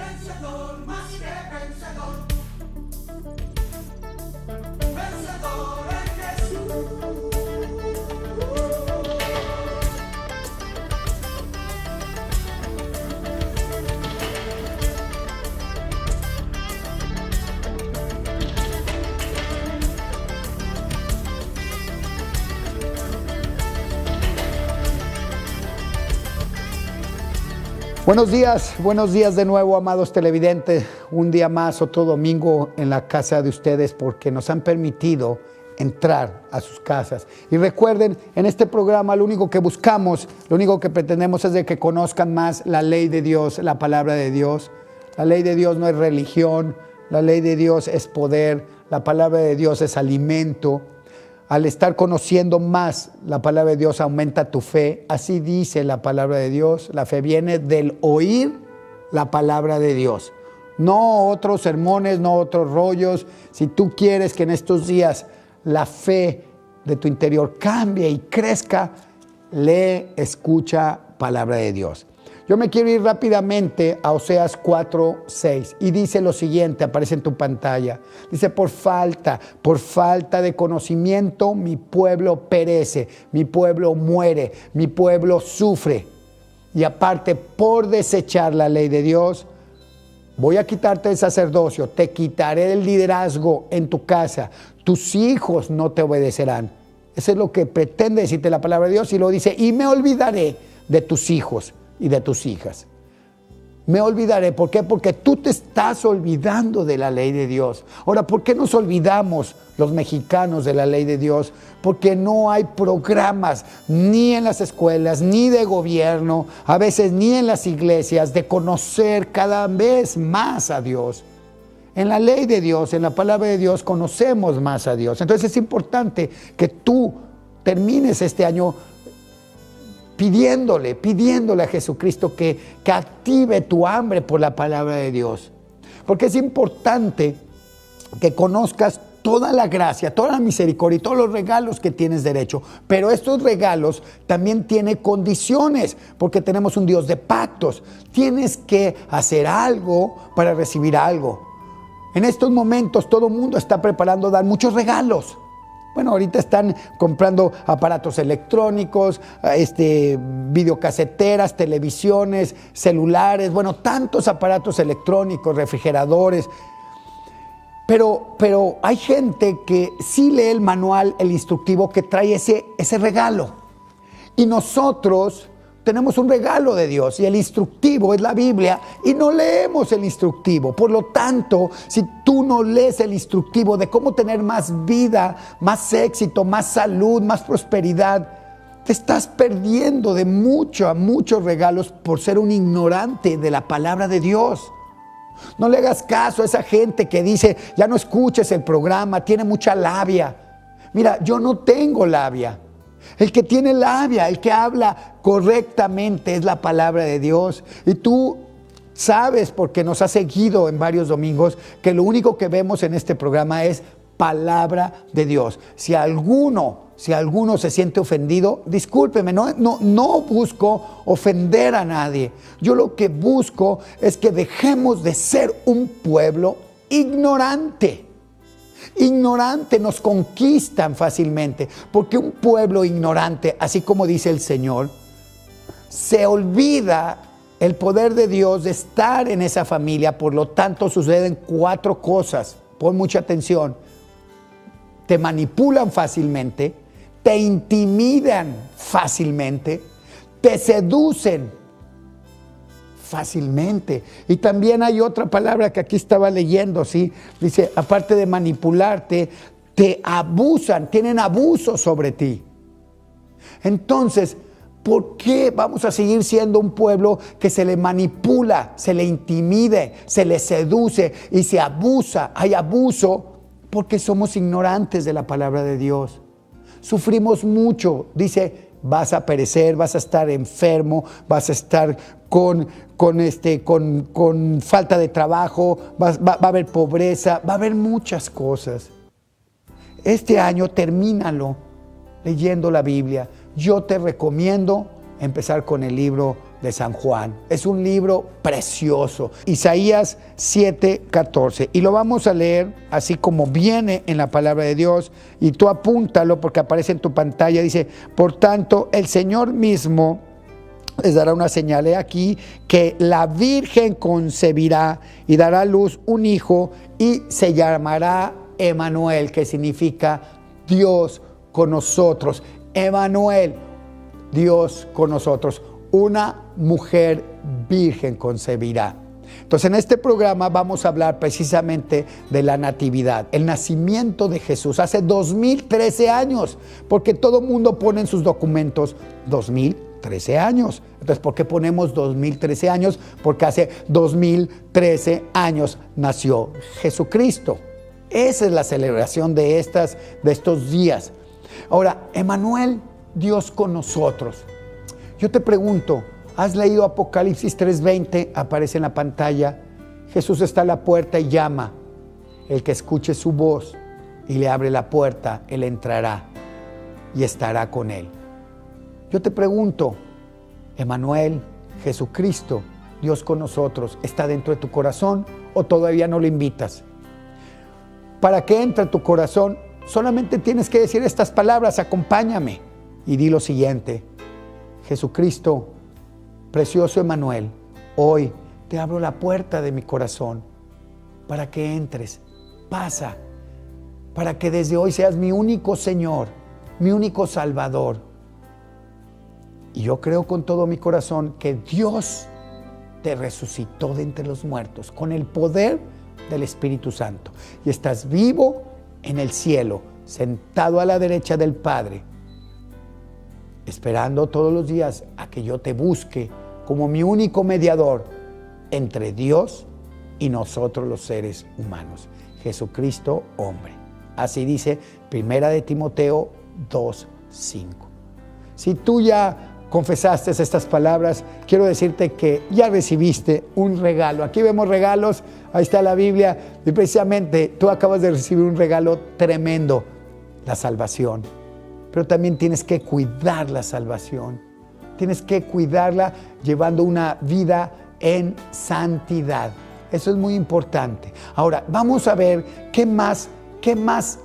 Vencedor, más que vencedor. Vencedor en Jesús. Buenos días de nuevo, amados televidentes. Un día más, otro domingo en la casa de ustedes, porque nos han permitido entrar a sus casas. Y recuerden, en este programa lo único que buscamos, lo único que pretendemos es de que conozcan más la ley de Dios, la palabra de Dios. La ley de Dios no es religión, la ley de Dios es poder, la palabra de Dios es alimento. Al estar conociendo más la palabra de Dios aumenta tu fe. Así dice la palabra de Dios. La fe viene del oír la palabra de Dios. No otros sermones, no otros rollos. Si tú quieres que en estos días la fe de tu interior cambie y crezca, lee, escucha palabra de Dios. Yo me quiero ir rápidamente a Oseas 4:6 y dice lo siguiente, aparece en tu pantalla. Dice, por falta de conocimiento mi pueblo perece, mi pueblo muere, mi pueblo sufre. Y aparte, por desechar la ley de Dios, voy a quitarte el sacerdocio, te quitaré el liderazgo en tu casa, tus hijos no te obedecerán. Eso es lo que pretende decirte la palabra de Dios y lo dice, y me olvidaré de tus hijos y de tus hijas. Me olvidaré. ¿Por qué? Porque tú te estás olvidando de la ley de Dios. Ahora, ¿por qué nos olvidamos los mexicanos de la ley de Dios? Porque no hay programas ni en las escuelas, ni de gobierno, a veces ni en las iglesias, de conocer cada vez más a Dios. En la ley de Dios, en la palabra de Dios, conocemos más a Dios. Entonces es importante que tú termines este año pidiéndole a Jesucristo que active tu hambre por la palabra de Dios. Porque es importante que conozcas toda la gracia, toda la misericordia y todos los regalos que tienes derecho. Pero estos regalos también tienen condiciones, porque tenemos un Dios de pactos. Tienes que hacer algo para recibir algo. En estos momentos todo el mundo está preparando dar muchos regalos. Bueno, ahorita están comprando aparatos electrónicos, videocaseteras, televisiones, celulares, bueno, tantos aparatos electrónicos, refrigeradores. Pero hay gente que sí lee el manual, el instructivo que trae ese regalo. Y nosotros tenemos un regalo de Dios y el instructivo es la Biblia y no leemos el instructivo. Por lo tanto, si tú no lees el instructivo de cómo tener más vida, más éxito, más salud, más prosperidad, te estás perdiendo de muchos regalos por ser un ignorante de la palabra de Dios. No le hagas caso a esa gente que dice, ya no escuches el programa, tiene mucha labia. Mira, yo no tengo labia. El que tiene labia, el que habla correctamente es la palabra de Dios. Y tú sabes, porque nos has seguido en varios domingos, que lo único que vemos en este programa es palabra de Dios. Si alguno se siente ofendido, discúlpeme, no busco ofender a nadie. Yo lo que busco es que dejemos de ser un pueblo ignorante. Ignorante, nos conquistan fácilmente, porque un pueblo ignorante, así como dice el Señor, se olvida el poder de Dios de estar en esa familia. Por lo tanto, suceden 4 cosas. Pon mucha atención. Te manipulan fácilmente, te intimidan fácilmente, te seducen fácilmente. Y también hay otra palabra que aquí estaba leyendo, ¿sí? Dice, aparte de manipularte, te abusan, tienen abuso sobre ti. Entonces, ¿por qué vamos a seguir siendo un pueblo que se le manipula, se le intimide, se le seduce y se abusa? Hay abuso porque somos ignorantes de la palabra de Dios. Sufrimos mucho, dice, vas a perecer, vas a estar enfermo, vas a estar con falta de trabajo, va a haber pobreza, va a haber muchas cosas. Este año termínalo leyendo la Biblia. Yo te recomiendo empezar con el libro de San Juan. Es un libro precioso. Isaías 7:14. Y lo vamos a leer así como viene en la palabra de Dios. Y tú apúntalo porque aparece en tu pantalla. Dice, por tanto, el Señor mismo les dará una señal. He aquí que la Virgen concebirá y dará a luz un hijo y se llamará Emanuel, que significa Dios con nosotros. Emanuel, Dios con nosotros. Una mujer virgen concebirá. Entonces en este programa vamos a hablar precisamente de la natividad, el nacimiento de Jesús hace 2013 años, porque todo mundo pone en sus documentos 2013 años. Entonces, ¿por qué ponemos 2013 años? Porque hace 2013 años nació Jesucristo. Esa es la celebración de estos días. Ahora, Emanuel, Dios con nosotros. Yo te pregunto, ¿has leído Apocalipsis 3:20? Aparece en la pantalla. Jesús está a la puerta y llama. El que escuche su voz y le abre la puerta, él entrará y estará con él. Yo te pregunto, Emanuel, Jesucristo, Dios con nosotros, ¿está dentro de tu corazón o todavía no lo invitas? Para que entre a tu corazón, solamente tienes que decir estas palabras, acompáñame. Y di lo siguiente: Jesucristo, precioso Emanuel, hoy te abro la puerta de mi corazón para que entres, pasa, para que desde hoy seas mi único Señor, mi único Salvador. Y yo creo con todo mi corazón que Dios te resucitó de entre los muertos con el poder del Espíritu Santo. Y estás vivo en el cielo, sentado a la derecha del Padre, esperando todos los días a que yo te busque como mi único mediador entre Dios y nosotros los seres humanos. Jesucristo, hombre. Así dice 1 de Timoteo 2:5. Si tú ya confesaste estas palabras, quiero decirte que ya recibiste un regalo. Aquí vemos regalos, ahí está la Biblia, y precisamente tú acabas de recibir un regalo tremendo, la salvación. Pero también tienes que cuidar la salvación. Tienes que cuidarla llevando una vida en santidad. Eso es muy importante. Ahora, vamos a ver qué más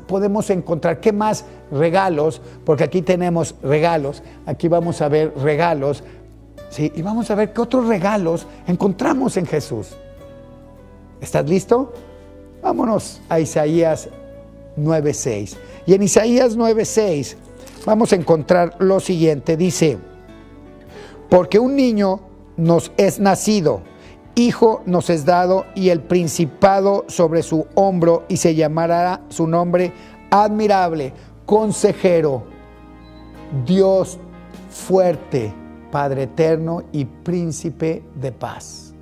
podemos encontrar, qué más regalos, porque aquí tenemos regalos, aquí vamos a ver regalos, ¿sí? Y vamos a ver qué otros regalos encontramos en Jesús. ¿Estás listo? Vámonos a Isaías 9:6. Y en Isaías 9:6 vamos a encontrar lo siguiente. Dice, porque un niño nos es nacido, hijo nos es dado, y el principado sobre su hombro, y se llamará su nombre admirable, consejero, Dios fuerte, Padre eterno y príncipe de paz.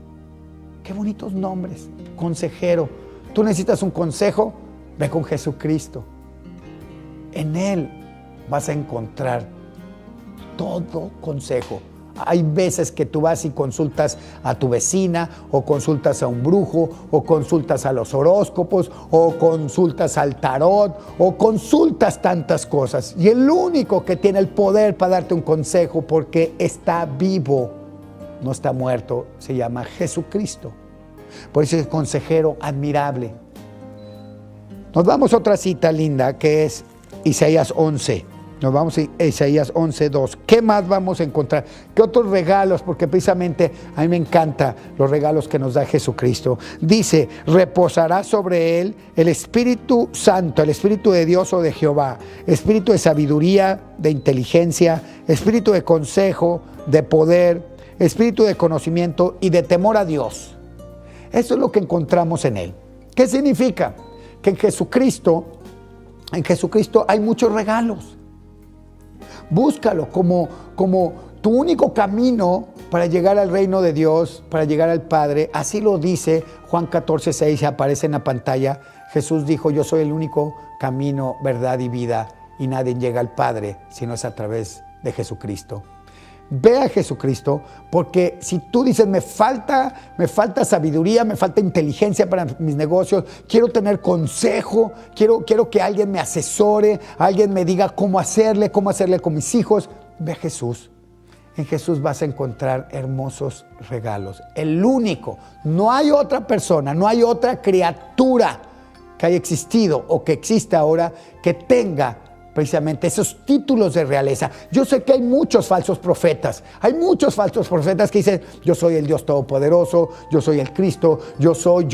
Qué bonitos nombres. Consejero. Tú necesitas un consejo, ve con Jesucristo. En Él vas a encontrar todo consejo. Hay veces que tú vas y consultas a tu vecina, o consultas a un brujo, o consultas a los horóscopos, o consultas al tarot, o consultas tantas cosas. Y el único que tiene el poder para darte un consejo, porque está vivo, no está muerto, se llama Jesucristo. Por eso es consejero admirable. Nos vamos a otra cita linda, que es Isaías 11. Nos vamos a Isaías 11:2. ¿Qué más vamos a encontrar? ¿Qué otros regalos? Porque precisamente a mí me encantan los regalos que nos da Jesucristo. Dice, reposará sobre él el Espíritu Santo, el Espíritu de Dios o de Jehová, Espíritu de sabiduría, de inteligencia, Espíritu de consejo, de poder, Espíritu de conocimiento y de temor a Dios. Eso es lo que encontramos en él. ¿Qué significa? Que en Jesucristo hay muchos regalos. Búscalo como tu único camino para llegar al reino de Dios, para llegar al Padre. Así lo dice Juan 14:6, aparece en la pantalla. Jesús dijo, yo soy el único camino, verdad y vida, y nadie llega al Padre si no es a través de Jesucristo. Ve a Jesucristo, porque si tú dices, me falta sabiduría, me falta inteligencia para mis negocios, quiero tener consejo, quiero que alguien me asesore, alguien me diga cómo hacerle con mis hijos, ve a Jesús. En Jesús vas a encontrar hermosos regalos. El único, no hay otra persona, no hay otra criatura que haya existido o que exista ahora que tenga precisamente esos títulos de realeza. Yo sé que hay muchos falsos profetas que dicen, yo soy el Dios Todopoderoso, yo soy el Cristo, yo soy,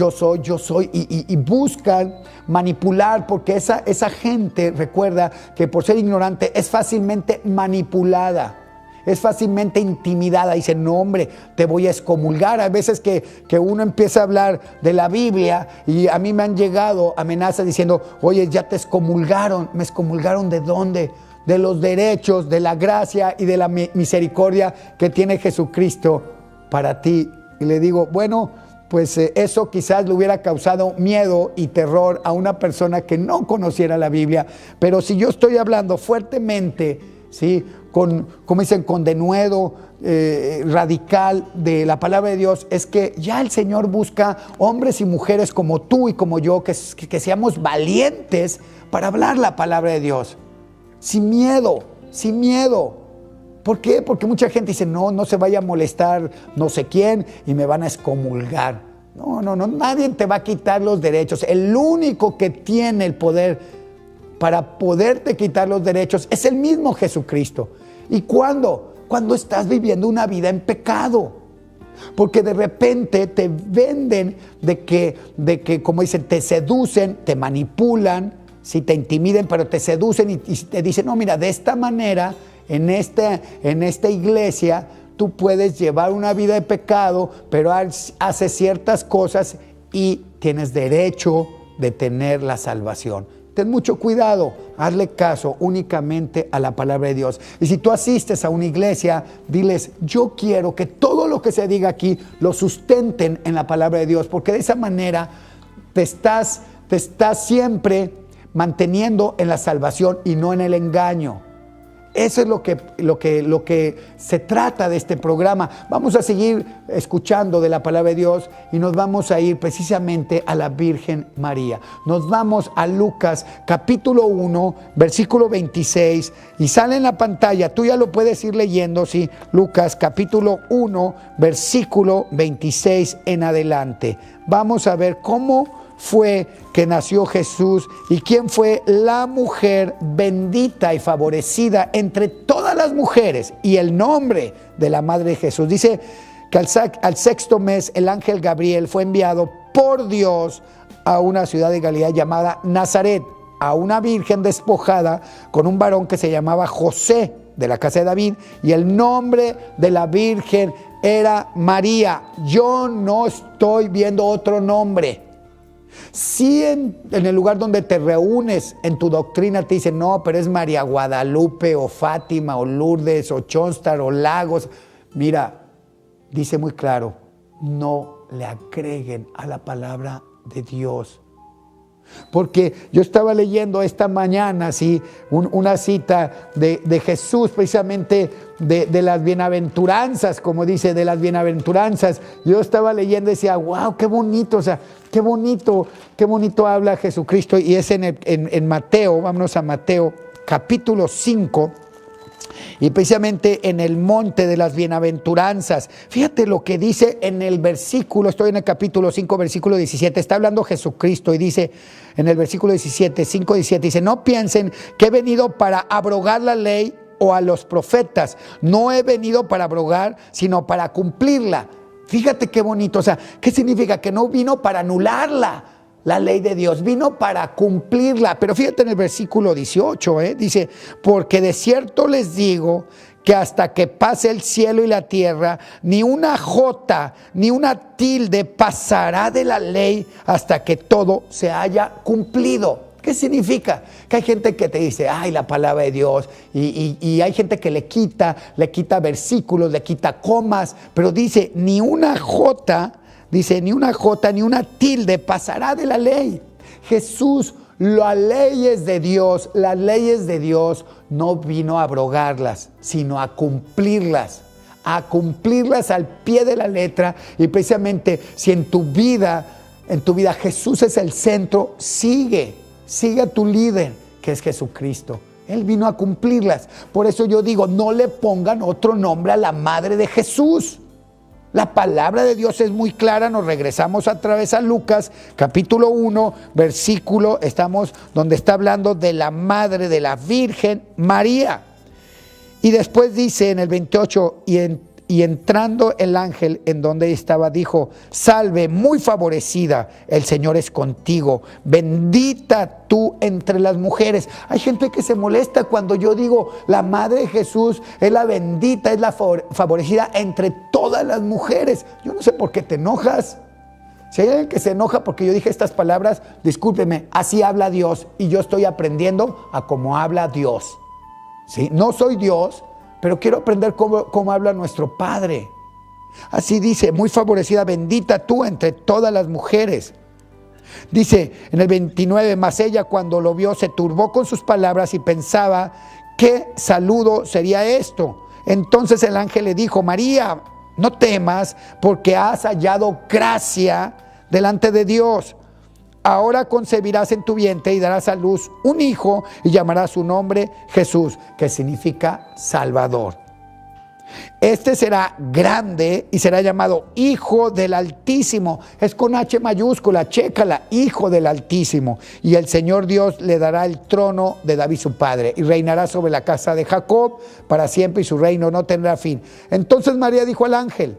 y buscan manipular, porque esa gente, recuerda que por ser ignorante es fácilmente manipulada. Es fácilmente intimidada. Dice, no hombre, te voy a excomulgar. Hay veces que uno empieza a hablar de la Biblia y a mí me han llegado amenazas diciendo, oye, ya te excomulgaron. ¿Me excomulgaron de dónde? De los derechos, de la gracia y de la misericordia que tiene Jesucristo para ti. Y le digo, bueno, pues eso quizás le hubiera causado miedo y terror a una persona que no conociera la Biblia. Pero si yo estoy hablando fuertemente, ¿sí?, como dicen, con denuedo radical de la palabra de Dios, es que ya el Señor busca hombres y mujeres como tú y como yo, que seamos valientes para hablar la palabra de Dios, sin miedo. ¿Por qué? Porque mucha gente dice, no se vaya a molestar no sé quién y me van a excomulgar. No, nadie te va a quitar los derechos. El único que tiene el poder para poderte quitar los derechos es el mismo Jesucristo. ¿Y cuándo? Cuando estás viviendo una vida en pecado. Porque de repente te venden de que como dicen, te seducen, te manipulan, si te intimiden, pero te seducen y te dicen, no, mira, de esta manera, en esta iglesia, tú puedes llevar una vida de pecado, pero haces ciertas cosas y tienes derecho de tener la salvación. Ten mucho cuidado, hazle caso únicamente a la palabra de Dios. Y si tú asistes a una iglesia, diles, yo quiero que todo lo que se diga aquí lo sustenten en la palabra de Dios, porque de esa manera te estás siempre manteniendo en la salvación y no en el engaño. Eso es lo que se trata de este programa. Vamos a seguir escuchando de la palabra de Dios y nos vamos a ir precisamente a la Virgen María. Nos vamos a Lucas capítulo 1, versículo 26 y sale en la pantalla. Tú ya lo puedes ir leyendo, ¿sí? Lucas capítulo 1, versículo 26 en adelante. Vamos a ver cómo fue que nació Jesús y quién fue la mujer bendita y favorecida entre todas las mujeres, y el nombre de la madre de Jesús. Dice que al sexto mes el ángel Gabriel fue enviado por Dios a una ciudad de Galilea llamada Nazaret, a una virgen despojada con un varón que se llamaba José, de la casa de David, y el nombre de la virgen era María. Yo no estoy viendo otro nombre. Si en el lugar donde te reúnes en tu doctrina te dicen, no, pero es María Guadalupe o Fátima o Lourdes o Chonstar o Lagos, mira, dice muy claro, no le agreguen a la palabra de Dios. Porque yo estaba leyendo esta mañana, ¿sí?, una cita de Jesús, precisamente de las bienaventuranzas, como dice, de las bienaventuranzas. Yo estaba leyendo y decía, wow, qué bonito, o sea, qué bonito habla Jesucristo. Y es en Mateo, vámonos a Mateo, capítulo 5, y precisamente en el monte de las bienaventuranzas. Fíjate lo que dice en el versículo, estoy en el capítulo 5, versículo 17, está hablando Jesucristo y dice en el versículo 17, 5, 17, dice, no piensen que he venido para abrogar la ley o a los profetas. No he venido para abrogar, sino para cumplirla. Fíjate qué bonito, o sea, ¿qué significa? Que no vino para anularla, la ley de Dios, vino para cumplirla. Pero fíjate en el versículo 18, dice, porque de cierto les digo que hasta que pase el cielo y la tierra, ni una jota, ni una tilde pasará de la ley hasta que todo se haya cumplido. ¿Qué significa? Que hay gente que te dice, ay, la palabra de Dios, y hay gente que le quita versículos, le quita comas, pero dice, ni una jota, ni una tilde pasará de la ley. Jesús, las leyes de Dios no vino a abrogarlas, sino a cumplirlas al pie de la letra. Y precisamente si en tu vida Jesús es el centro, sigue a tu líder, que es Jesucristo. Él vino a cumplirlas. Por eso yo digo, no le pongan otro nombre a la madre de Jesús. La palabra de Dios es muy clara. Nos regresamos otra vez a Lucas, capítulo 1, versículo, estamos donde está hablando de la madre de la Virgen María. Y después dice en el 28, y entrando el ángel en donde estaba, dijo: salve, muy favorecida, el Señor es contigo, bendita tú entre las mujeres. Hay gente que se molesta cuando yo digo, la madre de Jesús es la bendita, es la favorecida entre todas las mujeres. Yo no sé por qué te enojas. Si hay alguien que se enoja porque yo dije estas palabras, discúlpeme, así habla Dios, y yo estoy aprendiendo a cómo habla Dios. ¿Sí? No soy Dios, pero quiero aprender cómo habla nuestro Padre. Así dice, muy favorecida, bendita tú entre todas las mujeres. Dice en el 29, mas ella cuando lo vio se turbó con sus palabras y pensaba, ¿qué saludo sería esto? Entonces el ángel le dijo: María, no temas, porque has hallado gracia delante de Dios. Ahora concebirás en tu vientre y darás a luz un hijo y llamarás su nombre Jesús, que significa Salvador. Este será grande y será llamado Hijo del Altísimo. Es con H mayúscula, chécala, Hijo del Altísimo. Y el Señor Dios le dará el trono de David su padre y reinará sobre la casa de Jacob para siempre, y su reino no tendrá fin. Entonces María dijo al ángel: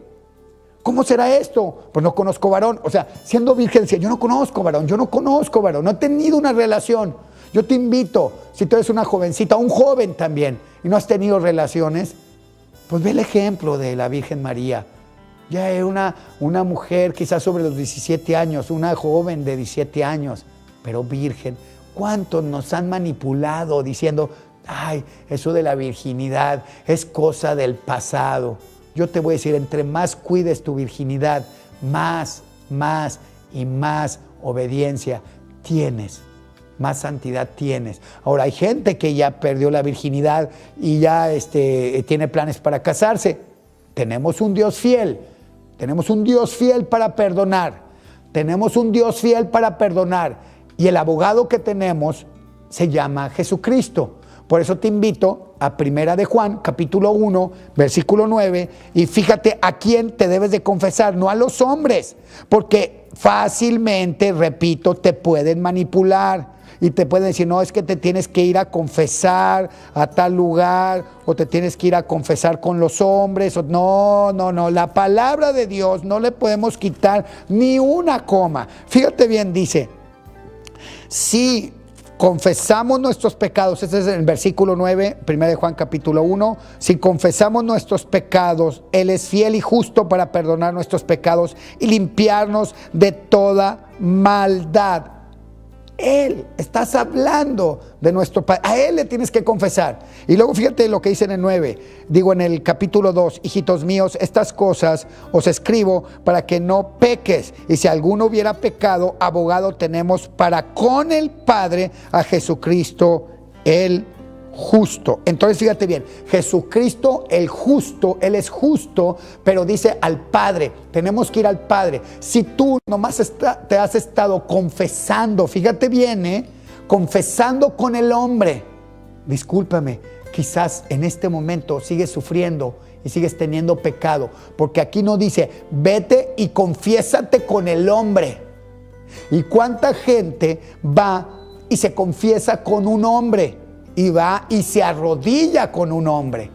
¿cómo será esto? Pues no conozco varón. O sea, siendo virgen, decía, yo no conozco varón, no he tenido una relación. Yo te invito, si tú eres una jovencita, un joven también, y no has tenido relaciones, pues ve el ejemplo de la Virgen María. Ya es una mujer quizás sobre los 17 años, una joven de 17 años, pero virgen. ¿Cuántos nos han manipulado diciendo, ay, eso de la virginidad es cosa del pasado? Yo te voy a decir, entre más cuides tu virginidad, más y más obediencia tienes, más santidad tienes. Ahora, hay gente que ya perdió la virginidad y ya tiene planes para casarse. Tenemos un Dios fiel para perdonar. Y el abogado que tenemos se llama Jesucristo. Por eso te invito a Primera de Juan, capítulo 1, versículo 9, y fíjate a quién te debes de confesar, no a los hombres, porque fácilmente, repito, te pueden manipular y te pueden decir, no, es que te tienes que ir a confesar a tal lugar, o te tienes que ir a confesar con los hombres. No, la palabra de Dios no le podemos quitar ni una coma. Fíjate bien, dice, si confesamos nuestros pecados, este es el versículo 9, 1 de Juan capítulo 1, si confesamos nuestros pecados, Él es fiel y justo para perdonar nuestros pecados y limpiarnos de toda maldad. Él, estás hablando de nuestro Padre, a Él le tienes que confesar. Y luego fíjate lo que dice en el capítulo 2, hijitos míos, estas cosas os escribo para que no peques. Y si alguno hubiera pecado, abogado tenemos para con el Padre a Jesucristo el justo. Entonces fíjate bien, Jesucristo el justo, Él es justo, pero dice al Padre, tenemos que ir al Padre. Si tú nomás te has estado confesando, fíjate bien, confesando con el hombre, discúlpame, quizás en este momento sigues sufriendo y sigues teniendo pecado, porque aquí no dice, vete y confiésate con el hombre. ¿Y cuánta gente va y se confiesa con un hombre? Y va y se arrodilla con un hombre.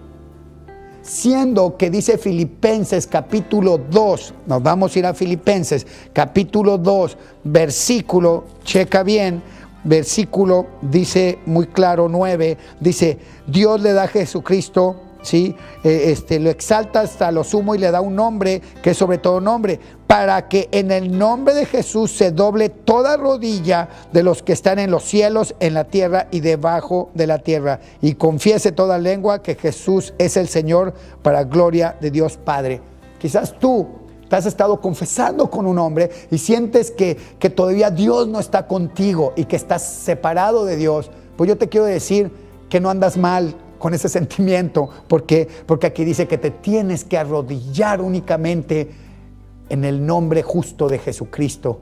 Siendo que dice Filipenses capítulo 2, nos vamos a ir a Filipenses capítulo 2, versículo, checa bien, versículo dice muy claro 9, dice, Dios le da a Jesucristo, ¿sí? Lo exalta hasta lo sumo y le da un nombre que es sobre todo nombre, para que en el nombre de Jesús se doble toda rodilla de los que están en los cielos, en la tierra y debajo de la tierra, y confiese toda lengua que Jesús es el Señor, para gloria de Dios Padre. Quizás tú te has estado confesando con un hombre y sientes que todavía Dios no está contigo y que estás separado de Dios. Pues yo te quiero decir que no andas mal con ese sentimiento, porque aquí dice que te tienes que arrodillar únicamente en el nombre justo de Jesucristo,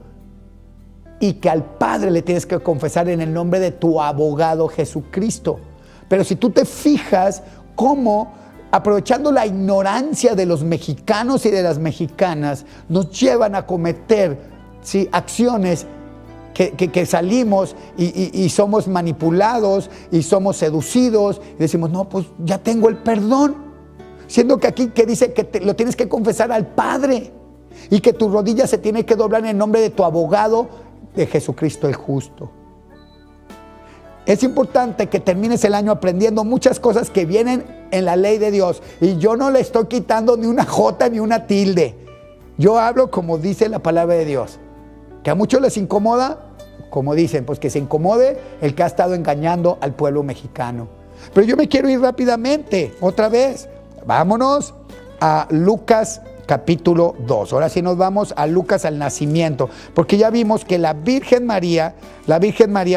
y que al Padre le tienes que confesar en el nombre de tu abogado Jesucristo. Pero si tú te fijas cómo, aprovechando la ignorancia de los mexicanos y de las mexicanas, nos llevan a cometer, ¿sí?, acciones que salimos y somos manipulados y somos seducidos y decimos, no, pues ya tengo el perdón. Siendo que aquí que dice que lo tienes que confesar al Padre y que tu rodilla se tiene que doblar en el nombre de tu abogado, de Jesucristo el justo. Es importante que termines el año aprendiendo muchas cosas que vienen en la ley de Dios. Y yo no le estoy quitando ni una jota ni una tilde. Yo hablo como dice la palabra de Dios. Que a muchos les incomoda, como dicen, pues que se incomode el que ha estado engañando al pueblo mexicano. Pero yo me quiero ir rápidamente, otra vez. Vámonos a Lucas capítulo 2. Ahora sí nos vamos a Lucas, al nacimiento, porque ya vimos que la Virgen María,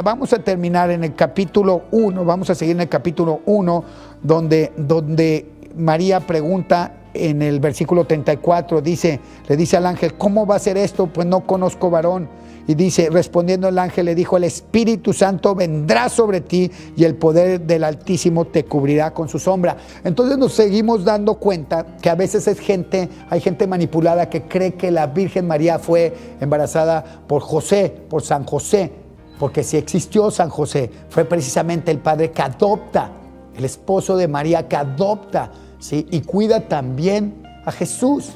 vamos a terminar en el capítulo 1, vamos a seguir en el capítulo 1, donde María pregunta en el versículo 34, le dice al ángel, ¿cómo va a ser esto? Pues no conozco varón. Y dice, respondiendo el ángel le dijo, el Espíritu Santo vendrá sobre ti y el poder del Altísimo te cubrirá con su sombra. Entonces nos seguimos dando cuenta que a veces hay gente manipulada que cree que la Virgen María fue embarazada por San José, porque si existió San José, fue precisamente el padre que adopta, el esposo de María que adopta, ¿sí?, y cuida también a Jesús.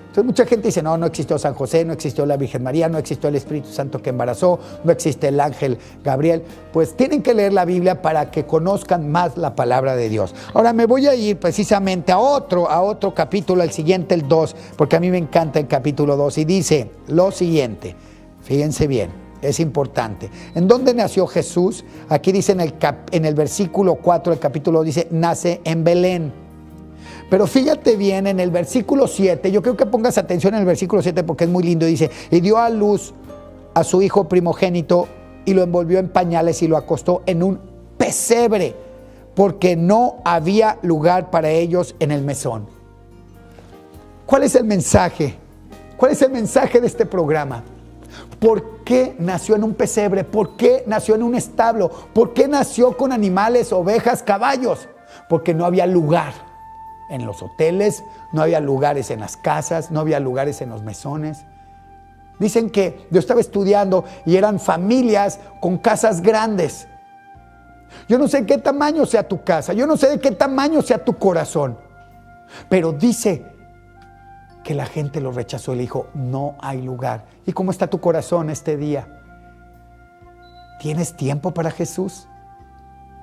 Entonces mucha gente dice, no existió San José, no existió la Virgen María, no existió el Espíritu Santo que embarazó, no existe el ángel Gabriel. Pues tienen que leer la Biblia para que conozcan más la palabra de Dios. Ahora me voy a ir precisamente a otro capítulo, el siguiente, el 2, porque a mí me encanta el capítulo 2 y dice lo siguiente, fíjense bien, es importante. ¿En dónde nació Jesús? Aquí dice en el versículo 4 del capítulo 2, dice, nace en Belén. Pero fíjate bien en el versículo 7, yo creo que pongas atención en el versículo 7 porque es muy lindo, dice, y dio a luz a su hijo primogénito y lo envolvió en pañales y lo acostó en un pesebre porque no había lugar para ellos en el mesón. ¿Cuál es el mensaje? ¿Cuál es el mensaje de este programa? ¿Por qué nació en un pesebre? ¿Por qué nació en un establo? ¿Por qué nació con animales, ovejas, caballos? Porque no había lugar en los hoteles, no había lugares en las casas, no había lugares en los mesones. Dicen que yo estaba estudiando y eran familias con casas grandes. Yo no sé qué tamaño sea tu casa, yo no sé de qué tamaño sea tu corazón, pero dice que la gente lo rechazó y le dijo, no hay lugar. ¿Y cómo está tu corazón este día? ¿Tienes tiempo para Jesús?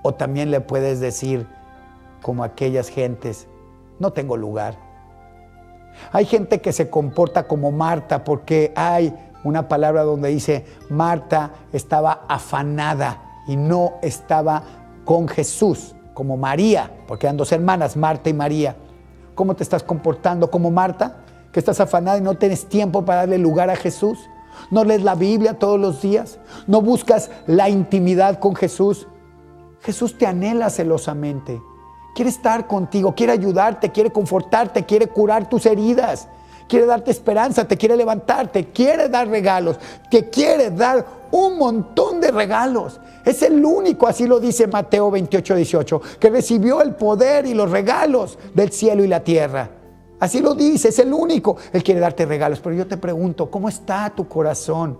O también le puedes decir, como aquellas gentes, no tengo lugar. Hay gente que se comporta como Marta porque hay una palabra donde dice Marta estaba afanada y no estaba con Jesús, como María, porque eran dos hermanas, Marta y María. ¿Cómo te estás comportando como Marta? Que estás afanada y no tienes tiempo para darle lugar a Jesús. ¿No lees la Biblia todos los días? ¿No buscas la intimidad con Jesús? Jesús te anhela celosamente. Quiere estar contigo, quiere ayudarte, quiere confortarte, quiere curar tus heridas, quiere darte esperanza, te quiere levantar, te quiere dar regalos, te quiere dar un montón de regalos. Es el único, así lo dice Mateo 28:18, que recibió el poder y los regalos del cielo y la tierra. Así lo dice, es el único. Él quiere darte regalos, pero yo te pregunto, ¿cómo está tu corazón?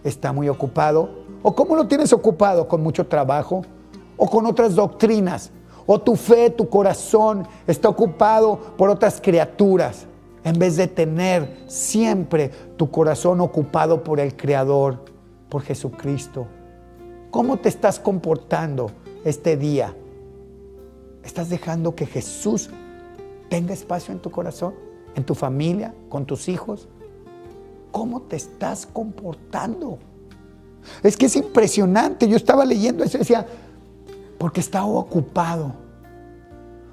¿Está muy ocupado? ¿O cómo lo tienes ocupado? ¿Con mucho trabajo? ¿O con otras doctrinas? ¿O tu fe, tu corazón está ocupado por otras criaturas? En vez de tener siempre tu corazón ocupado por el Creador, por Jesucristo. ¿Cómo te estás comportando este día? ¿Estás dejando que Jesús tenga espacio en tu corazón, en tu familia, con tus hijos? ¿Cómo te estás comportando? Es que es impresionante. Yo estaba leyendo eso y decía, porque está ocupado.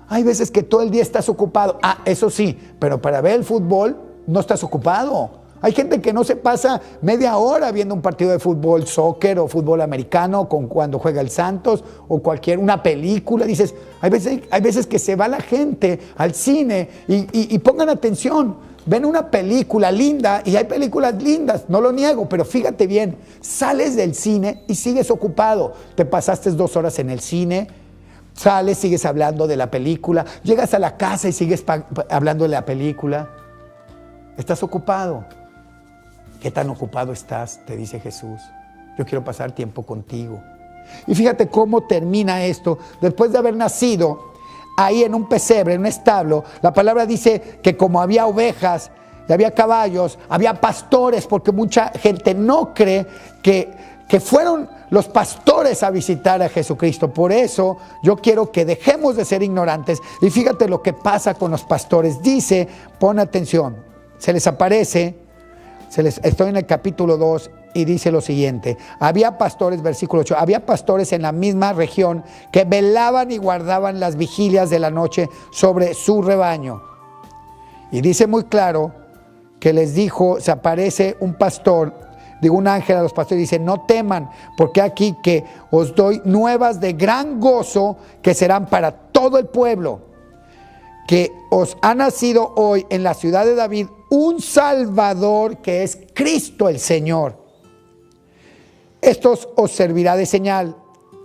Hay veces que todo el día estás ocupado. Eso sí, pero para ver el fútbol no estás ocupado. Hay gente que no se pasa media hora viendo un partido de fútbol, soccer o fútbol americano cuando juega el Santos o una película. Dices, hay veces que se va la gente al cine y pongan atención. Ven una película linda y hay películas lindas, no lo niego, pero fíjate bien, sales del cine y sigues ocupado. Te pasaste 2 horas en el cine, Sales, sigues hablando de la película. Llegas a la casa y sigues hablando de la película. Estás ocupado. ¿Qué tan ocupado estás? Te dice Jesús. Yo quiero pasar tiempo contigo. Y fíjate cómo termina esto. Después de haber nacido ahí en un pesebre, en un establo, la palabra dice que como había ovejas y había caballos, había pastores, porque mucha gente no cree que fueron los pastores a visitar a Jesucristo. Por eso yo quiero que dejemos de ser ignorantes. Y fíjate lo que pasa con los pastores. Dice, pon atención, se les aparece, estoy en el capítulo 2 y dice lo siguiente. Había pastores, versículo 8, había pastores en la misma región que velaban y guardaban las vigilias de la noche sobre su rebaño. Y dice muy claro que les dijo, se aparece un pastor, digo un ángel a los pastores, dice, no teman, porque aquí que os doy nuevas de gran gozo que serán para todo el pueblo, que os ha nacido hoy en la ciudad de David un Salvador, que es Cristo el Señor. Estos os servirá de señal.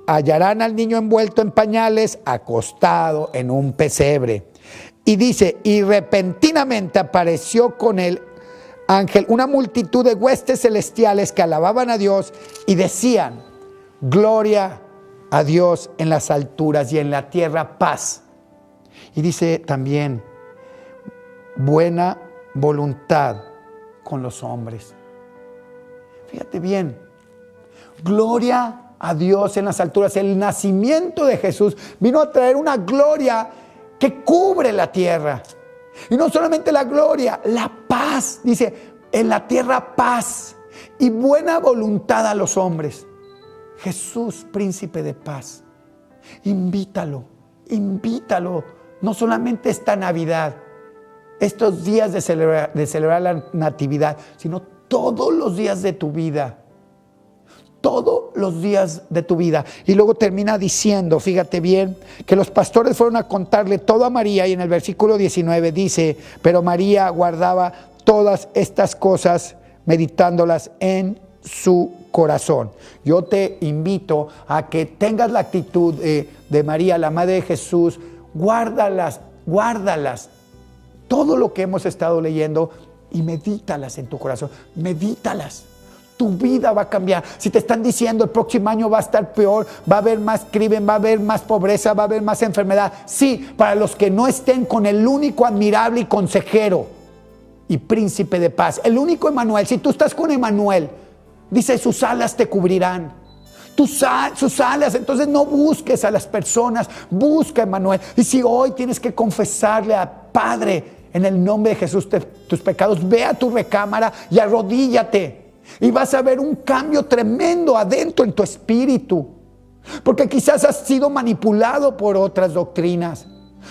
Hallarán al niño envuelto en pañales, acostado en un pesebre. Y dice, y repentinamente apareció con el ángel una multitud de huestes celestiales que alababan a Dios y decían, gloria a Dios en las alturas y en la tierra paz. Y dice también, buena voluntad con los hombres. Fíjate bien, gloria a Dios en las alturas. El nacimiento de Jesús vino a traer una gloria que cubre la tierra. Y no solamente la gloria, la paz. Dice, en la tierra paz y buena voluntad a los hombres. Jesús, príncipe de paz. Invítalo, invítalo. No solamente esta Navidad, estos días de celebrar la Natividad, sino todos los días de tu vida. Todos los días de tu vida. Y luego termina diciendo, fíjate bien, que los pastores fueron a contarle todo a María, y en el versículo 19 dice, pero María guardaba todas estas cosas, meditándolas en su corazón. Yo te invito a que tengas la actitud de María, la madre de Jesús. Guárdalas, guárdalas. Todo lo que hemos estado leyendo y medítalas en tu corazón. Medítalas. Tu vida va a cambiar. Si te están diciendo el próximo año va a estar peor, va a haber más crimen, va a haber más pobreza, va a haber más enfermedad. Sí, para los que no estén con el único admirable y consejero y príncipe de paz, el único Emmanuel. Si tú estás con Emmanuel, dice, sus alas te cubrirán. Sus alas, entonces no busques a las personas, busca a Emmanuel. Y si hoy tienes que confesarle a Padre, en el nombre de Jesús, tus pecados, ve a tu recámara y arrodíllate. Y vas a ver un cambio tremendo adentro en tu espíritu. Porque quizás has sido manipulado por otras doctrinas.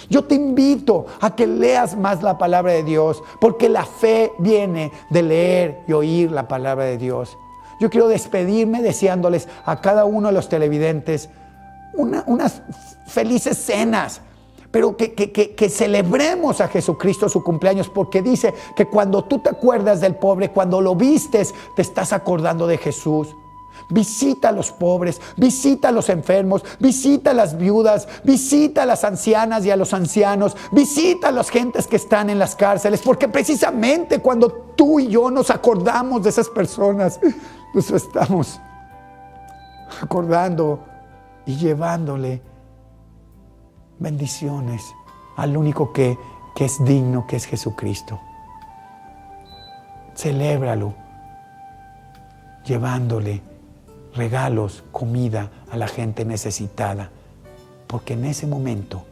Yo te invito a que leas más la palabra de Dios. Porque la fe viene de leer y oír la palabra de Dios. Yo quiero despedirme deseándoles a cada uno de los televidentes unas felices cenas. Pero que celebremos a Jesucristo su cumpleaños, porque dice que cuando tú te acuerdas del pobre, cuando lo vistes, te estás acordando de Jesús. Visita a los pobres, visita a los enfermos, visita a las viudas, visita a las ancianas y a los ancianos, visita a las gentes que están en las cárceles, porque precisamente cuando tú y yo nos acordamos de esas personas, nos estamos acordando y llevándole bendiciones al único que es digno, que es Jesucristo. Celébralo llevándole regalos, comida a la gente necesitada, porque en ese momento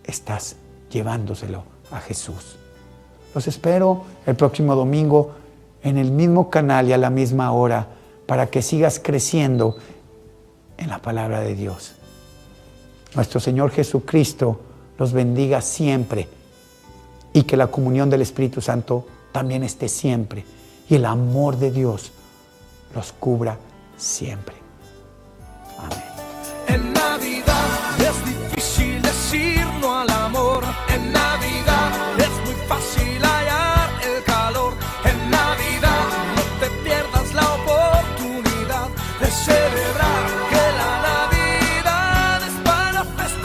estás llevándoselo a Jesús. Los espero el próximo domingo en el mismo canal y a la misma hora, para que sigas creciendo en la palabra de Dios. Nuestro Señor Jesucristo los bendiga siempre, y que la comunión del Espíritu Santo también esté siempre, y el amor de Dios los cubra siempre. Amén. En Navidad es difícil decir no al amor. En Navidad es muy fácil hallar el calor. En Navidad no te pierdas la oportunidad de celebrar que la Navidad es para festejar.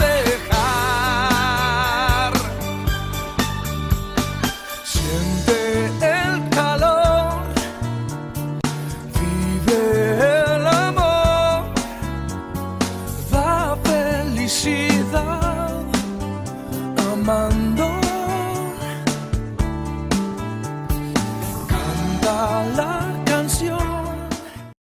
mando.